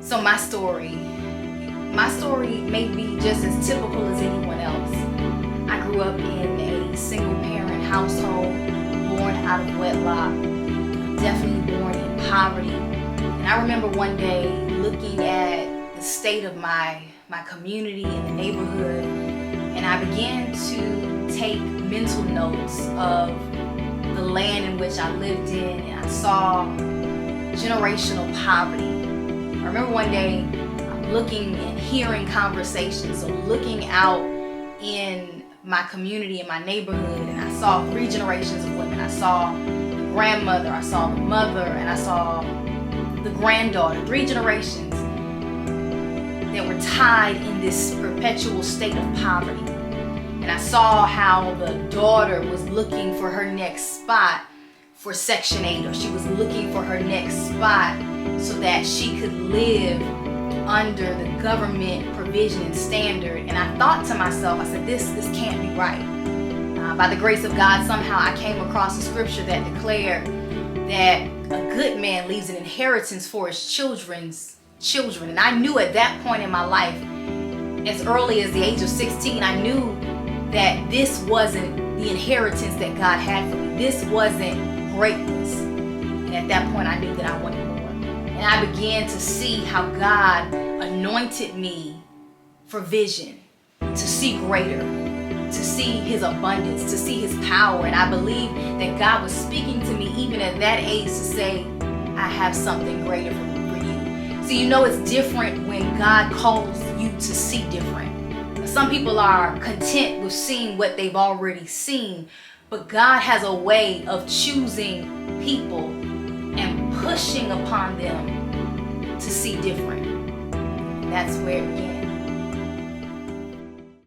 So my story may be just as typical as anyone else. I grew up in a single parent household, born out of wedlock, definitely born in poverty. And I remember one day looking at the state of my community and the neighborhood, and I began to take mental notes of the land in which I lived in, and I saw generational poverty. I remember one day looking and hearing conversations, so looking out in my community, in my neighborhood, and I saw 3 generations of women. I saw the grandmother, I saw the mother, and I saw the granddaughter. 3 generations that were tied in this perpetual state of poverty. And I saw how the daughter was looking for her next spot for Section 8, or she was looking for her next spot so that she could live under the government provision and standard. And I thought to myself, I said, this can't be right. By the grace of God, somehow I came across a scripture that declared that a good man leaves an inheritance for his children's children. And I knew at that point in my life, as early as the age of 16, I knew that this wasn't the inheritance that God had for me. This wasn't greatness. And at that point, I knew that I wanted more. And I began to see how God anointed me for vision, to see greater, to see His abundance, to see His power. And I believe that God was speaking to me even at that age to say, I have something greater for you. So you know it's different when God calls you to see different. Some people are content with seeing what they've already seen, but God has a way of choosing people and pushing upon them to see different. And that's where it began.